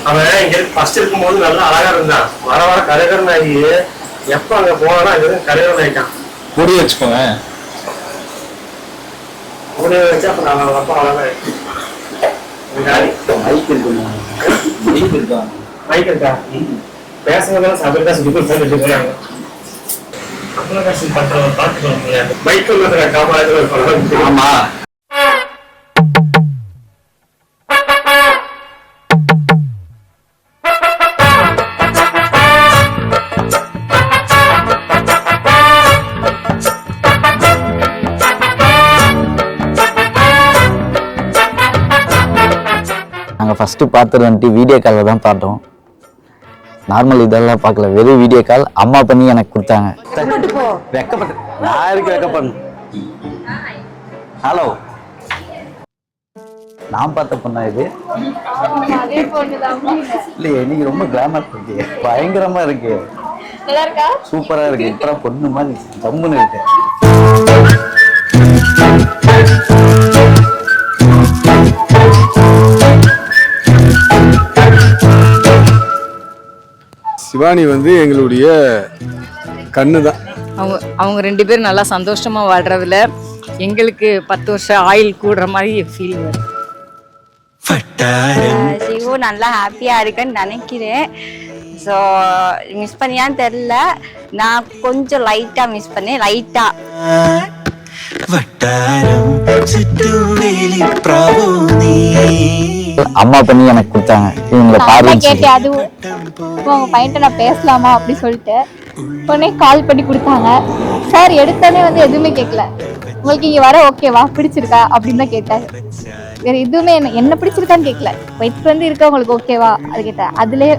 அவன் இங்க ஃபர்ஸ்ட் இருக்கும்போது நல்லா அழகா இருந்தான். வர வர கரைகரன் ஆகி எப்ப அங்க போனா இது கரைகரன் ஆயிட்டான். பொடி வச்சுக்கோங்க. பொடி வச்சு அப்ப நான் அப்பா அழகா மைக் இருக்கா பேசுறதெல்லாம் சபரிதான் சொல்லி போட்டு போறாங்க. கமலஹாசன் பண்ற பாட்டு சொல்ல முடியாது. பைக் காமராஜர். ஆமா, நாங்கள் ஃபஸ்ட்டு பார்த்தது வந்துட்டு வீடியோ காலில் தான் பார்த்தோம். நார்மல் இதெல்லாம் பார்க்கல, வெறும் வீடியோ கால். அம்மா பண்ணி எனக்கு கொடுத்தாங்க. வெக்கப்பட்டு நான் இருக்கு வெக்கப்படணும். ஹலோ, நான் பார்த்த பொண்ணா இது? இல்லையே, நீங்க ரொம்ப கிளாமர் இருக்கீங்க, பயங்கரமா இருக்கு, சூப்பரா இருக்கு. இப்பதான் பொண்ணு மாதிரி ஜம்முன்னு இருக்கு. சிவானி வந்து எங்களுடைய கண்ணு தான். அவங்க ரெண்டு பேரும் நல்லா சந்தோஷமா வாழ்றதுல எங்களுக்கு 10 வருஷம் ஆயில் கூடுற மாதிரி ஃபீல் வருது. சிவு நல்லா ஹாப்பியா இருக்குன்னு நினைக்கிறேன். ஸோ மிஸ் பண்ணியான்னு தெரியல, நான் கொஞ்சம் லைட்டா மிஸ் பண்ணேன். லைட்டா அம்மா பண்ணி எனக்கு கொடுத்தாங்க. இவங்களை பாரு கேட்டேன், அது உங்க பையன்ட்ட நான் பேசலாமா அப்படி சொல்லிட்டு உடனே கால் பண்ணி கொடுத்தாங்க. சார் எடுத்தோடனே வந்து எதுவுமே கேட்கல, உங்களுக்கு இங்க வர ஓகேவா, பிடிச்சிருக்கா அப்படின்னு தான் கேட்டாரு. வேற எதுவுமே என்ன பிடிச்சிருக்கான்னு கேட்கல, வெயிட் வந்து இருக்க உங்களுக்கு ஓகேவா அது கேட்டேன். அதுலயே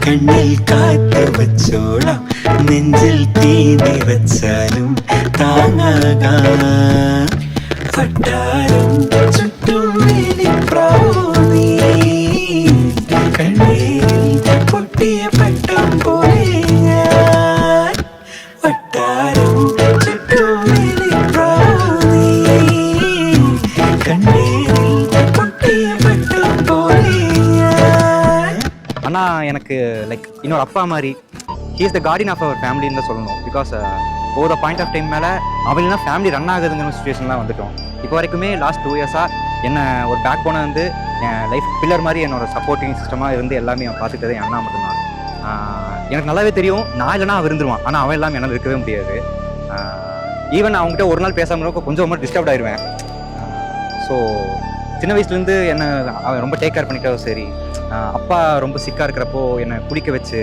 கண்ணில் காத்து வச்சோளம் நெஞ்சில் தீனி வச்சாலும் தானாகா பட்டாரும் சுற்றும் வெளிப்ராணி கண்ணீரில் பொட்டிய பட்டம் போலேங்க பட்டாரும் சுற்றும் வெளிப்ராணி கண்ணீரில் பொட்டிய பட்டம் போலேங்க. அண்ணா எனக்கு லைக் இன்னொரு அப்பா மாதிரி, he is the guardian of our ஃபேமிலின்னு தான் சொல்லணும். Because over the point of time மேலே அவங்களா ஃபேமிலி ரன் ஆகுதுங்கிற சுச்சுவேஷன்லாம் வந்துட்டோம். இப்போ வரைக்குமே லாஸ்ட் 2 இயர்ஸாக என்ன ஒரு பேக் போனை வந்து என் லைஃப் பில்லர் மாதிரி என்னோட சப்போர்ட்டிங் சிஸ்டமாக இருந்து எல்லாமே அவன் பார்த்துக்கிட்டது என் அண்ணா மட்டும்தான். எனக்கு நல்லாவே தெரியும், நான் இல்லைனா அவன் இருந்துருவான், ஆனால் அவன் எல்லாமே என்னால் இருக்கவே முடியாது. ஈவன் அவங்ககிட்ட ஒரு நாள் பேசாமல் கொஞ்சம் ரொம்ப டிஸ்டர்ப்ட் ஆயிடுவேன். ஸோ சின்ன வயசுலேருந்து என்னை அவன் ரொம்ப டேக் கேர் பண்ணிக்கிட்டோ சரி. அப்பா ரொம்ப சிக்காக இருக்கிறப்போ என்னை குடிக்க வச்சு,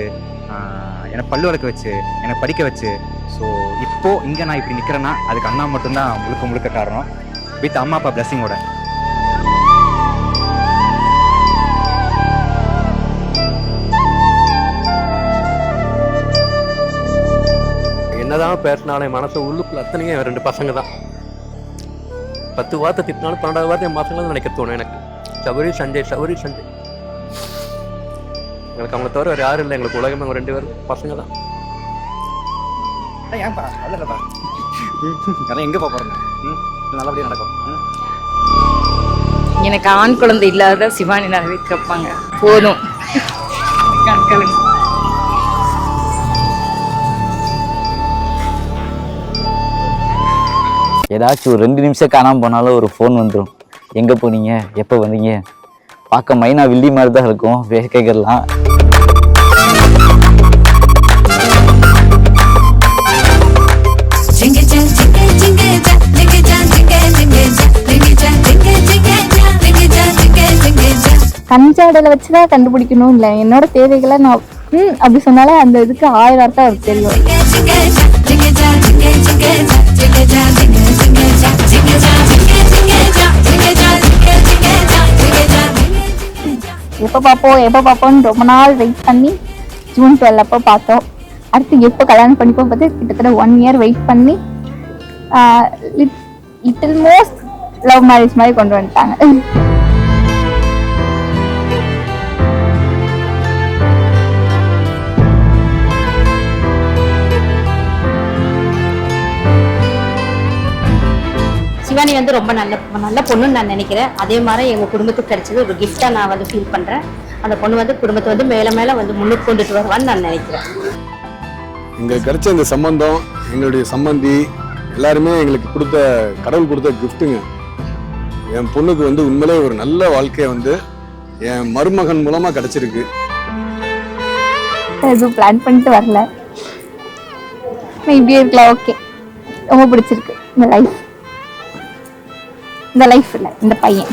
என்னை பல்லு வளர்க்க வச்சு, என்னை படிக்க வச்சு. ஸோ இப்போது இங்கே நான் இப்படி நிற்கிறேன்னா அதுக்கு அண்ணா மட்டும்தான் முழுக்க முழுக்க காரணம், வித் அம்மா அப்பா பிளஸ்ஸிங்கோட. என்னதான் பேசினாலும் என் மனசு உள்ளுக்குள்ள அத்தனையும் 2 பசங்க தான். 10 வார்த்தை திட்டினாலும் 12வது வார்த்தை என் பசங்க நினைக்க தோணும் எனக்கு. சபரி சஞ்சய், சபரி சஞ்சய். எங்களுக்கு அவங்க தவிர வேறு யாரும் இல்லை. எங்களுக்கு உலகமே அவங்க 2 பேரும் பசங்க தான். ஏன்பா நல்லப்பா அதெல்லாம் எங்கே போகிறேன், நல்லபடியாக நடக்கும். எனக்கு ஆண் குழந்தை இல்லாத சிவானி நிறைவேற்றப்பாங்க போதும். ஏதாச்சும் ஒரு 2 நிமிஷம் காணாமல் போனாலும் ஒரு ஃபோன் வந்துடும். எங்கே போனீங்க, எப்போ வந்தீங்க, பார்க்க மைனா வில்லி மாதிரி தான் இருக்கும் கேட்கலாம். கஞ்சாடையில வச்சுதான் கண்டுபிடிக்கணும் இல்லை, என்னோட தேவைகளை நான் அப்படி சொன்னாலே அந்த இதுக்கு 1000 அர்த்தம் அவருக்கு தெரியும். எப்போ பார்ப்போம்னு ரொம்ப நாள் வெயிட் பண்ணி ஜூன் 12 அப்போ பார்த்தோம். அடுத்து எப்போ கல்யாணம் பண்ணிப்போம் பார்த்து கிட்டத்தட்ட 1 இயர் வெயிட் பண்ணி லிட்டில் மோஸ்ட் லவ் மேரேஜ் மாதிரி கொண்டு வந்துட்டாங்க. சிவானி சிவானி வந்து ரொம்ப நல்ல பொண்ணுன்னு நான் நினைக்கிறேன். அதே மாதிரி எங்கள் குடும்பத்துக்கு கிடைச்சது ஒரு கிஃப்டாக நான் வந்து ஃபீல் பண்ணுறேன். அந்த பொண்ணு வந்து குடும்பத்தை வந்து மேலே வந்து முன்னுக்கு கொண்டுட்டு வருவான்னு நான் நினைக்கிறேன். எங்களுக்கு கிடைச்ச இந்த சம்பந்தம், எங்களுடைய சம்பந்தி எல்லாருமே எங்களுக்கு கொடுத்த கடவுள் கொடுத்த கிஃப்ட்டுங்க. என் பொண்ணுக்கு வந்து உண்மையிலே ஒரு நல்ல வாழ்க்கையை வந்து என் மருமகன் மூலமா கிடைச்சிருக்கு. எதுவும் பிளான் பண்ணிட்டு வரல, இப்படியே இருக்கலாம். ஓகே, ரொம்ப பிடிச்சிருக்கு இந்த லைஃப் இல்லை இந்த பையன்.